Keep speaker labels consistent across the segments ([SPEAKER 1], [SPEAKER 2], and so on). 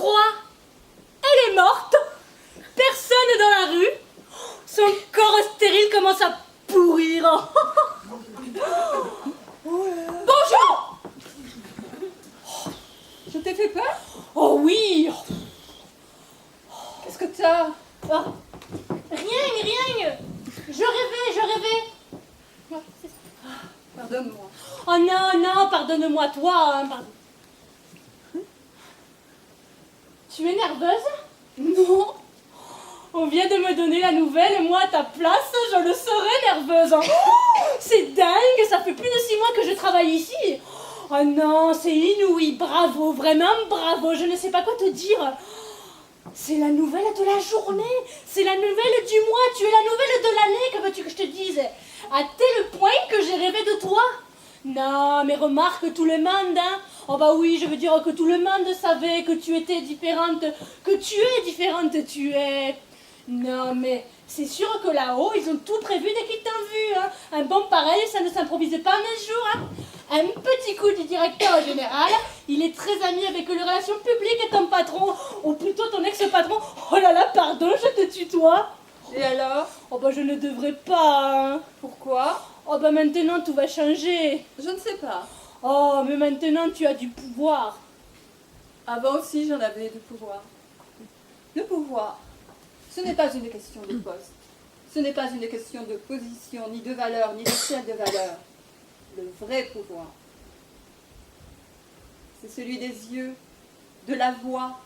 [SPEAKER 1] crois? Elle est morte. Personne dans la rue. Son corps stérile commence à pourrir. Bonjour.
[SPEAKER 2] Je t'ai fait peur?
[SPEAKER 1] Oh oui.
[SPEAKER 2] Qu'est-ce que t'as?
[SPEAKER 1] Ah, rien. Je rêvais.
[SPEAKER 2] Pardonne-moi.
[SPEAKER 1] Oh non, pardonne-moi toi. Hein, pardon. Tu es nerveuse?
[SPEAKER 2] Non.
[SPEAKER 1] On vient de me donner la nouvelle et moi à ta place, je le serais nerveuse. Hein. C'est dingue, ça fait plus de 6 mois que je travaille ici. Oh non, c'est inouï, bravo, vraiment bravo, je ne sais pas quoi te dire. C'est la nouvelle de la journée, c'est la nouvelle du mois, tu es la nouvelle de l'année, que veux-tu que je te dise? À tel point que j'ai rêvé de toi. Non, mais remarque, tout le monde, hein. Oh bah oui, je veux dire que tout le monde savait que tu étais différente, que tu es différente, tu es... Non, mais c'est sûr que là-haut, ils ont tout prévu dès qu'ils t'ont vu, hein. Un bon pareil, ça ne s'improvise pas en un jour, hein. Un petit coup du directeur général, il est très ami avec les relations publiques et ton patron, ou plutôt ton ex-patron. Oh là là, pardon, je te tutoie.
[SPEAKER 2] Et alors?
[SPEAKER 1] Oh bah je ne devrais pas, hein.
[SPEAKER 2] Pourquoi?
[SPEAKER 1] Oh bah maintenant tout va changer.
[SPEAKER 2] Je ne sais pas.
[SPEAKER 1] Oh, mais maintenant tu as du pouvoir.
[SPEAKER 2] Avant aussi, j'en avais du pouvoir. Le pouvoir, ce n'est pas une question de poste. Ce n'est pas une question de position, ni de valeur, ni d'échelle de valeur. Le vrai pouvoir, c'est celui des yeux, de la voix,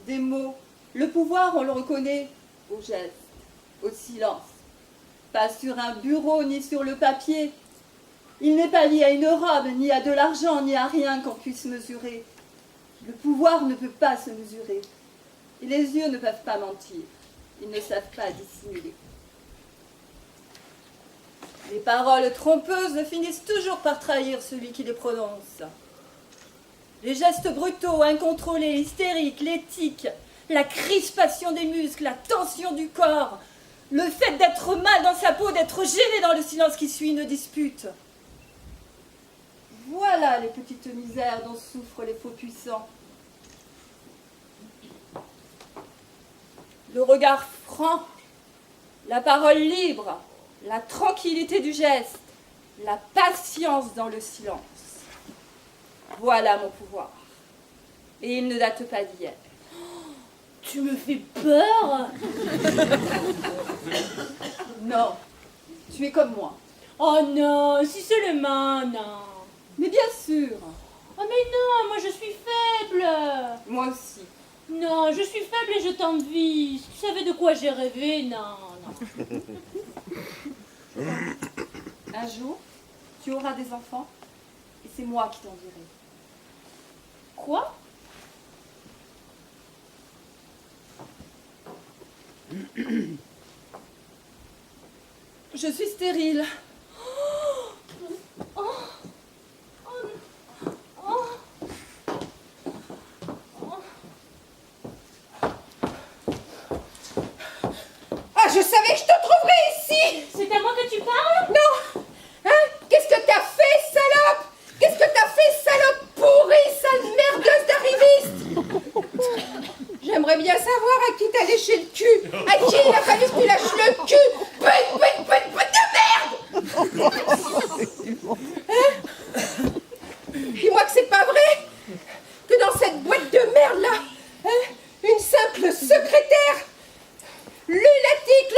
[SPEAKER 2] des mots. Le pouvoir, on le reconnaît au geste, au silence. Pas sur un bureau, ni sur le papier. Il n'est pas lié à une robe, ni à de l'argent, ni à rien qu'on puisse mesurer. Le pouvoir ne peut pas se mesurer. Et les yeux ne peuvent pas mentir. Ils ne savent pas dissimuler. Les paroles trompeuses finissent toujours par trahir celui qui les prononce. Les gestes brutaux, incontrôlés, hystériques, les tics, la crispation des muscles, la tension du corps, le fait d'être mal dans sa peau, d'être gêné dans le silence qui suit une dispute. Voilà les petites misères dont souffrent les faux puissants. Le regard franc, la parole libre, la tranquillité du geste, la patience dans le silence. Voilà mon pouvoir. Et il ne date pas d'hier.
[SPEAKER 1] Tu me fais peur.
[SPEAKER 2] Non, tu es comme moi.
[SPEAKER 1] Oh non, si seulement, non.
[SPEAKER 2] Mais bien sûr,
[SPEAKER 1] Oh mais non, moi je suis faible.
[SPEAKER 2] moi aussi.
[SPEAKER 1] Non, je suis faible et je t'envie. Si tu savais de quoi j'ai rêvé, non.
[SPEAKER 2] Un jour, tu auras des enfants et c'est moi qui t'enverrai.
[SPEAKER 1] Quoi?
[SPEAKER 2] Je suis stérile.
[SPEAKER 3] Ah, je savais que je te trouverais ici!
[SPEAKER 1] C'est à moi que tu parles?
[SPEAKER 3] Non! Hein? Qu'est-ce que t'as fait, salope? Qu'est-ce que t'as fait, salope pourrie, sale merdeuse d'arriviste? J'aimerais bien savoir à qui t'as léché le cul. À qui il a fallu que tu lâches le cul? Pute de merde! Hein? Dis-moi que c'est pas vrai que dans cette boîte de merde-là, hein, une simple secrétaire, lunatique,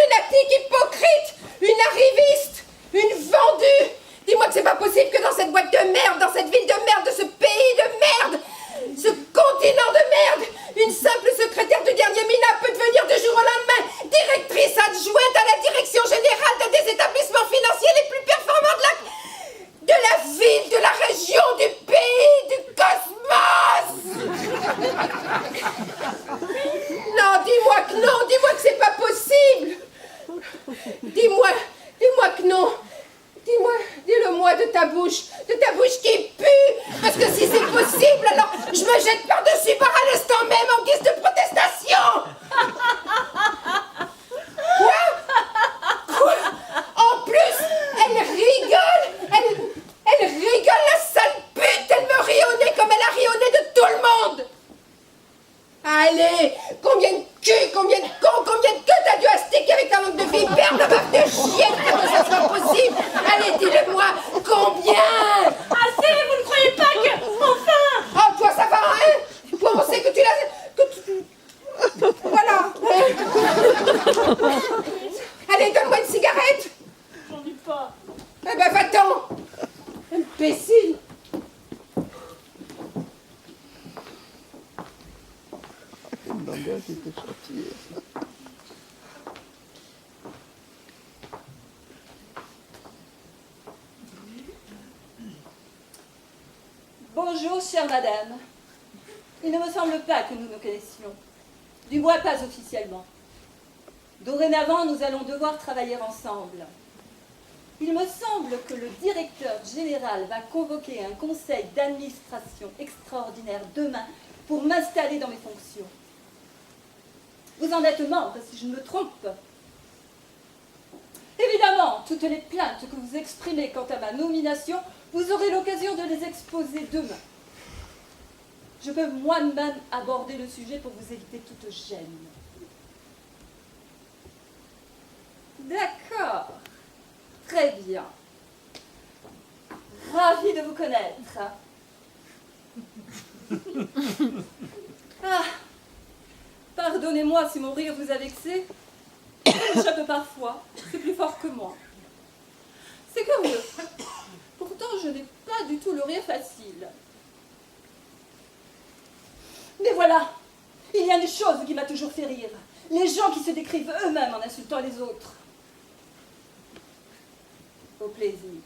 [SPEAKER 3] hypocrite, une arriviste, une vendue. Dis-moi que c'est pas possible que dans cette boîte de merde, dans cette ville de merde, de ce pays de merde, ce continent de merde, une simple secrétaire du dernier minable peut devenir du jour au lendemain directrice adjointe à la direction générale des établissements financiers les plus performants de la ville, de la région, du pays, du cosmos. Non, dis-moi que non, dis-moi que c'est pas possible. Dis-moi que non. Dis-le-moi de ta bouche qui pue. Parce que si c'est possible, alors je me jette par-dessus par à l'instant même en guise de protestation. Quoi? En plus, elle rigole. Elle rigole, la sale pute. Elle me rit au nez comme elle a ri au nez de tout le monde. Ah, Allez, combien de culs, combien de cons, combien de queues t'as dû astiquer avec ta langue de vipère, de baffe de chienne pour que ça soit possible? Allez, dis-le-moi, combien?
[SPEAKER 1] Assez, vous ne croyez pas que... Enfin!
[SPEAKER 3] Oh, toi, ça va, hein? Toi, on sait que tu l'as... Voilà. Allez, donne-moi une cigarette.
[SPEAKER 1] J'en ai pas.
[SPEAKER 3] Eh ben, va-t'en. Imbécile.
[SPEAKER 2] Bonjour, chère madame. Il ne me semble pas que nous nous connaissions. Du moins pas officiellement. Dorénavant, nous allons devoir travailler ensemble. Il me semble que le directeur général va convoquer un conseil d'administration extraordinaire demain pour m'installer dans mes fonctions. Vous en êtes membre, si je ne me trompe. Évidemment, toutes les plaintes que vous exprimez quant à ma nomination, vous aurez l'occasion de les exposer demain. Je peux moi-même aborder le sujet pour vous éviter toute gêne. D'accord. Très bien. Ravi de vous connaître. Ah, pardonnez-moi si mon rire vous a vexé. Ça m'échappe parfois. C'est plus fort que moi. C'est curieux. Pourtant, je n'ai pas du tout le rire facile. Mais voilà, il y a une chose qui m'a toujours fait rire. Les gens qui se décrivent eux-mêmes en insultant les autres. Au plaisir.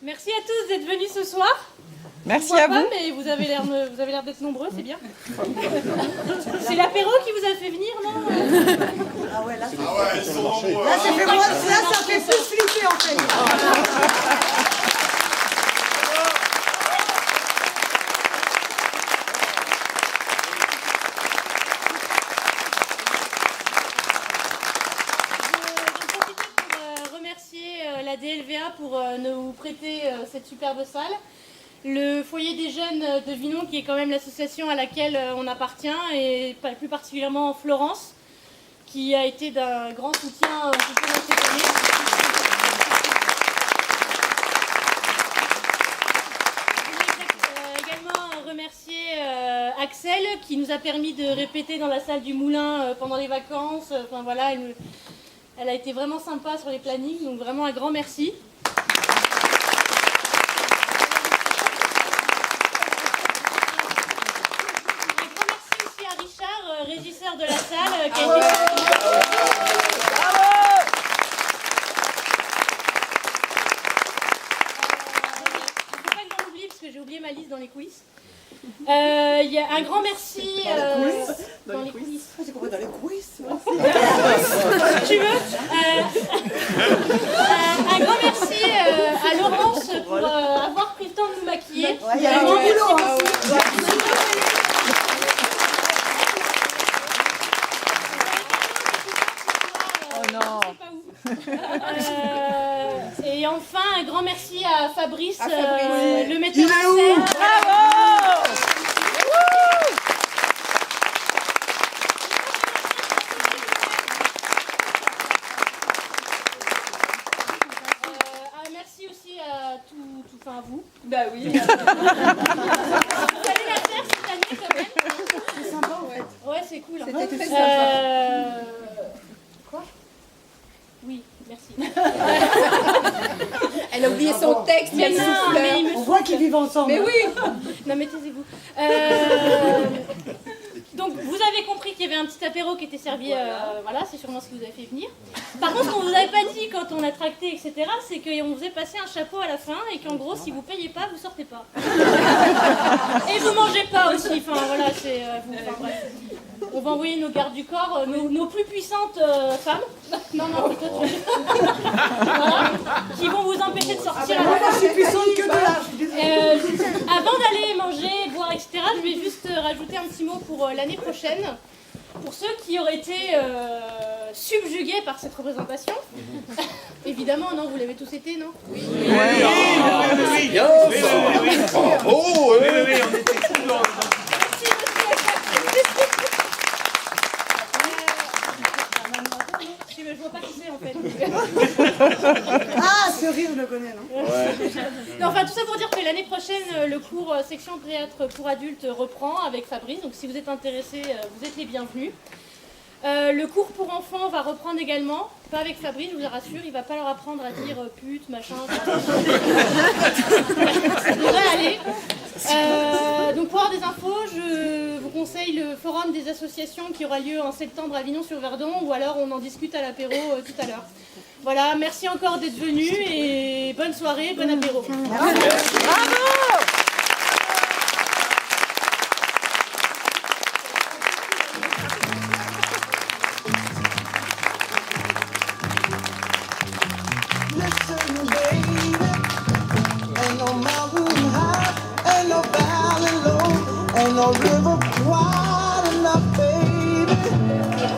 [SPEAKER 1] Merci à tous d'être venus ce soir.
[SPEAKER 4] Merci à vous.
[SPEAKER 1] Mais vous avez l'air d'être nombreux, c'est bien. C'est l'apéro qui vous a fait venir, non?
[SPEAKER 5] Ah ouais, là,
[SPEAKER 6] Ah ouais, ils sont nombreux.
[SPEAKER 5] là, ça fait plus flipper en fait.
[SPEAKER 1] La DLVA pour nous prêter cette superbe salle. Le foyer des jeunes de Vinon, qui est quand même l'association à laquelle on appartient, et plus particulièrement Florence, qui a été d'un grand soutien tout au long de cette année. Je voulais également remercier Axel, qui nous a permis de répéter dans la salle du Moulin pendant les vacances. Enfin voilà, elle a été vraiment sympa sur les plannings, donc vraiment un grand merci. Un grand merci aussi à Richard, régisseur de la salle, qui a été... Il ne faut pas que j'en oublie, parce que j'ai oublié ma liste dans les coulisses. Il y a un grand merci dans les coulisses.
[SPEAKER 5] J'ai compris dans les coulisses.
[SPEAKER 1] Si tu veux. Un grand merci à Laurence pour avoir pris le temps de nous maquiller.
[SPEAKER 5] Il y a un grand boulot.
[SPEAKER 4] Oh non.
[SPEAKER 1] Et enfin, un grand merci à Fabrice,
[SPEAKER 3] À Fabrice.
[SPEAKER 1] le metteur en scène.
[SPEAKER 4] Bravo.
[SPEAKER 3] C'était très sympa.
[SPEAKER 1] Quoi? Oui, merci.
[SPEAKER 3] Elle a oublié son texte, mais elle
[SPEAKER 1] non,
[SPEAKER 3] souffle.
[SPEAKER 1] mais il me
[SPEAKER 5] On voit qu'ils vivent ensemble.
[SPEAKER 3] Mais oui.
[SPEAKER 1] Non mais taisez-vous. Donc vous avez compris qu'il y avait un petit apéro qui était servi, voilà, c'est sûrement ce qui vous a fait venir. Par contre, ce qu'on vous avait pas dit quand on a tracté, etc., c'est qu'on faisait passer un chapeau à la fin et qu'en gros, si vous payez pas, vous sortez pas. Et vous mangez pas aussi, enfin voilà, c'est... enfin, bref. On va envoyer nos gardes du corps, nos plus puissantes femmes, non, plutôt voilà, qui vont vous empêcher de sortir.
[SPEAKER 5] Moi, je suis puissante que de là. Je suis désolée.
[SPEAKER 1] Avant d'aller manger, boire, etc., je vais juste rajouter un petit mot pour l'année prochaine. Pour ceux qui auraient été subjugués par cette représentation. Évidemment, non, vous l'avez tous été, non? Oui.
[SPEAKER 6] Bravo,
[SPEAKER 7] Oui, on était contents.
[SPEAKER 1] Je vois pas qui c'est en fait.
[SPEAKER 5] Ah, ce rire, je le connais, non?
[SPEAKER 1] Non, enfin, tout ça pour dire que l'année prochaine, le cours section théâtre pour adultes reprend avec Fabrice. Donc si vous êtes intéressés, vous êtes les bienvenus. Le cours pour enfants va reprendre également. Pas avec Fabrice, je vous rassure, il va pas leur apprendre à dire pute, machin. Ça devrait aller. Donc pour avoir des infos, je vous conseille le forum des associations qui aura lieu en septembre à Avignon-sur-Verdon, ou alors on en discute à l'apéro tout à l'heure. Voilà, merci encore d'être venus et bonne soirée, bon apéro.
[SPEAKER 8] Listen, baby, ain't no mountain high, ain't no valley low, ain't no river wide.